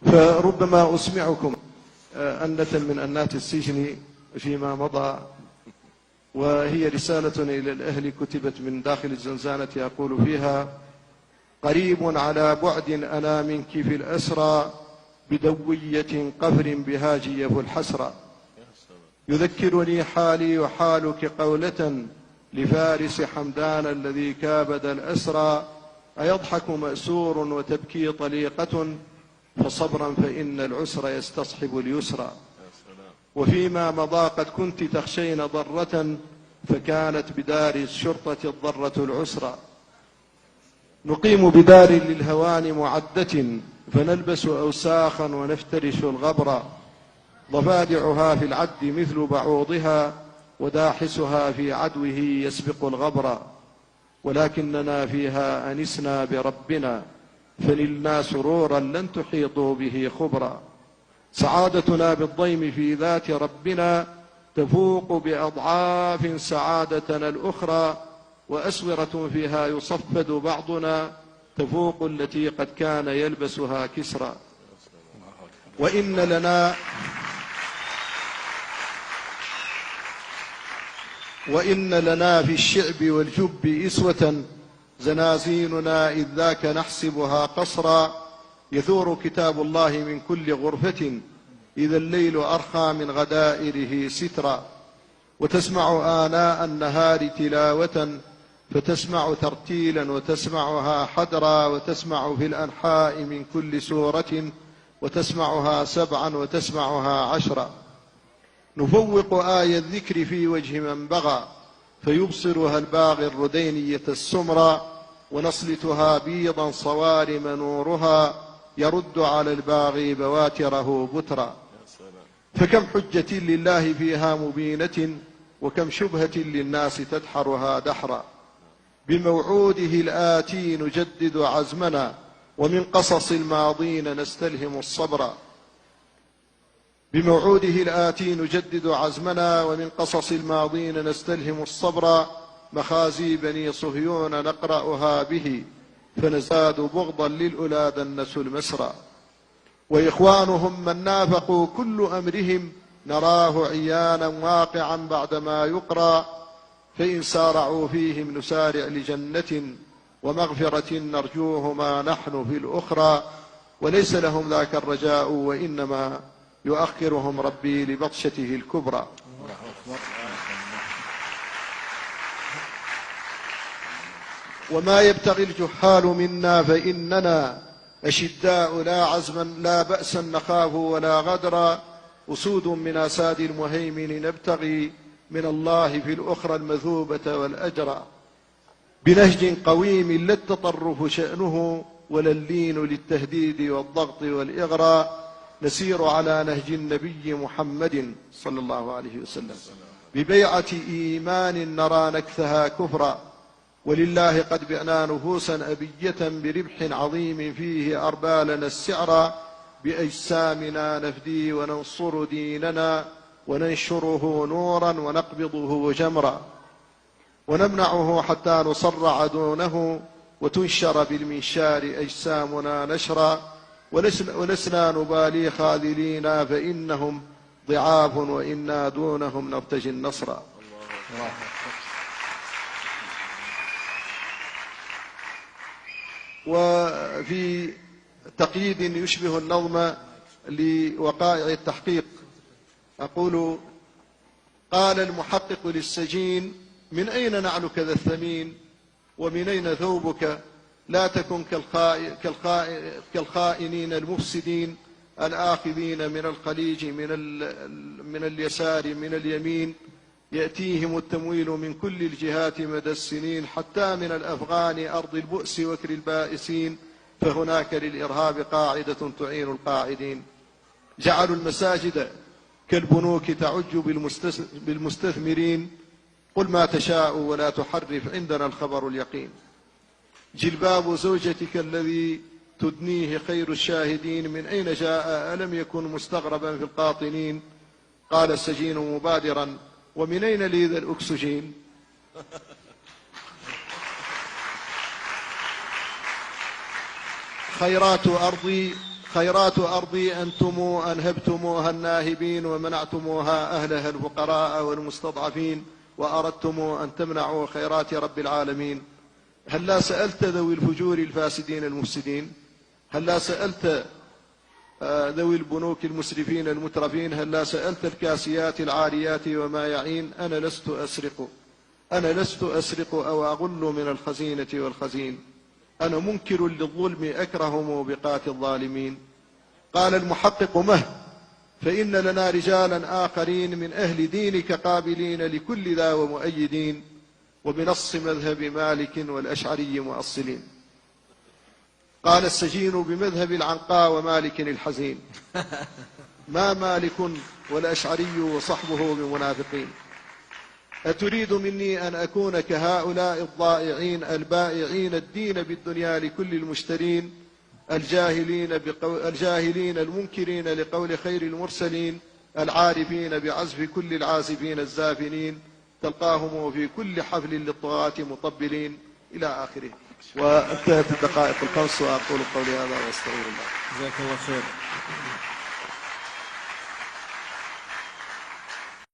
فربما أسمعكم أنة من أنات السجن فيما مضى، وهي رسالة إلى الأهل كتبت من داخل الزنزانة يقول فيها: قريب على بعد أنا منك في الأسرى، بدوية قفر بها جيف الحسرى. يذكرني حالي وحالك قولة لفارس حمدان الذي كابد الأسرى، أيضحك مأسور وتبكي طليقة، فصبرا فإن العسر يستصحب اليسرى. وفيما مضى قد كنت تخشين ضرة، فكانت بدار الشرطة الضرة العسرى. نقيم بدار للهوان معدة، فنلبس أوساخا ونفترش الغبر، ضفادعها في العد مثل بعوضها، وداحسها في عدوه يسبق الغبر. ولكننا فيها أنسنا بربنا، فنلنا سرورا لن تحيطوا به خبرا. سعادتنا بالضيم في ذات ربنا، تفوق بأضعاف سعادتنا الأخرى، وأسورة فيها يصفد بعضنا، تفوق التي قد كان يلبسها كسرى. وإن لنا في الشعب والجب إسوة، زنازيننا إذ ذاك نحسبها قصرا. يثور كتاب الله من كل غرفة، إذا الليل أرخى من غدائره سترا. وتسمع آناء النهار تلاوة، فتسمع ترتيلا وتسمعها حدرا. وتسمع في الأنحاء من كل سورة، وتسمعها 7 وتسمعها 10. نفوق آية الذكر في وجه من بغى، فيبصرها الباغي الردينية السمرى. ونصلتها بيضا صوارم نورها، يرد على الباغي بواتره بترا. فكم حجة لله فيها مبينة، وكم شبهة للناس تدحرها دحرا. بموعوده الآتي نجدد عزمنا، ومن قصص الماضين نستلهم الصبر. بموعوده الآتي نجدد عزمنا، ومن قصص الماضين نستلهم الصبر. مخازي بني صهيون نقرأها به، فنزداد بغضا للأولى دنسوا المسرى. وإخوانهم من نافقوا كل أمرهم، نراه عيانا واقعا بعدما يقرأ. فإن سارعوا فيهم نسارع لجنة، ومغفرة نرجوهما نحن في الأخرى. وليس لهم ذاك الرجاء، وإنما يؤخرهم ربي لبطشته الكبرى. وما يبتغي الجحال منا، فإننا أشداء لا عزما لا بأسا نخاف ولا غدرا. أسود من أساد المهيمن نبتغي، من الله في الأخرى المثوبة والأجرى. بنهج قويم لا التطرف شأنه، ولا اللين للتهديد والضغط والإغراء. نسير على نهج النبي محمد صلى الله عليه وسلم، ببيعة إيمان نرى نكثها كفرا. ولله قد بعنا نفوسا أبية، بربح عظيم فيه أربالنا السعرا. بأجسامنا نفدي وننصر ديننا، وننشره نورا ونقبضه جمرا. ونمنعه حتى نصرع دونه، وتنشر بالمنشار أجسامنا نشرا. ولسنا نبالي خاذلين، فإنهم ضعاف وإنا دونهم نرتجي النصر. وفي تقييد يشبه النظم لوقائع التحقيق أقول: قال المحقق للسجين: من أين نعلك ذا الثمين، ومن أين ثوبك؟ لا تكن كالخائنين المفسدين، الآخذين من الخليج من اليسار من اليمين. يأتيهم التمويل من كل الجهات مدى السنين، حتى من الأفغان أرض البؤس وكر البائسين. فهناك للإرهاب قاعدة تعين القاعدين. جعلوا المساجد كالبنوك تعج بالمستثمرين. قل ما تشاء ولا تحرف، عندنا الخبر اليقين. جلباب زوجتك الذي تدنيه خير الشاهدين، من أين جاء ألم يكن مستغربا في القاطنين؟ قال السجين مبادرا: ومن أين لي ذا الأكسجين؟ خيرات أرضي أنتم أنهبتموها الناهبين ومنعتموها أهلها الفقراء والمستضعفين وأردتم أن تمنعوا خيرات رب العالمين. هلا سألت ذوي الفجور الفاسدين المفسدين؟ هلا سألت ذوي البنوك المسرفين المترفين؟ هلا سألت الكاسيات العاريات وما يعين؟ أنا لست أسرق أو أغل من الخزينة والخزين، أنا منكر للظلم أكره موبقات الظالمين. قال المحقق مه، فإن لنا رجالا آخرين من أهل دينك قابلين لكل ذا ومؤيدين، وبنص مذهب مالك والأشعري مؤصلين. قال السجين بمذهب العنقاء ومالك الحزين، ما مالك والأشعري وصحبه بمنافقين. أتريد مني أن أكون كهؤلاء الضائعين البائعين الدين بالدنيا لكل المشترين الجاهلين المنكرين لقول خير المرسلين العارفين بعزف كل العازفين الزافنين، تلقاهم في كل حفل للطغاة مطبلين إلى آخره. وانتهت الدقائق الخمس، وأقول قولي هذا وأستغفر الله. جزاك الله خير.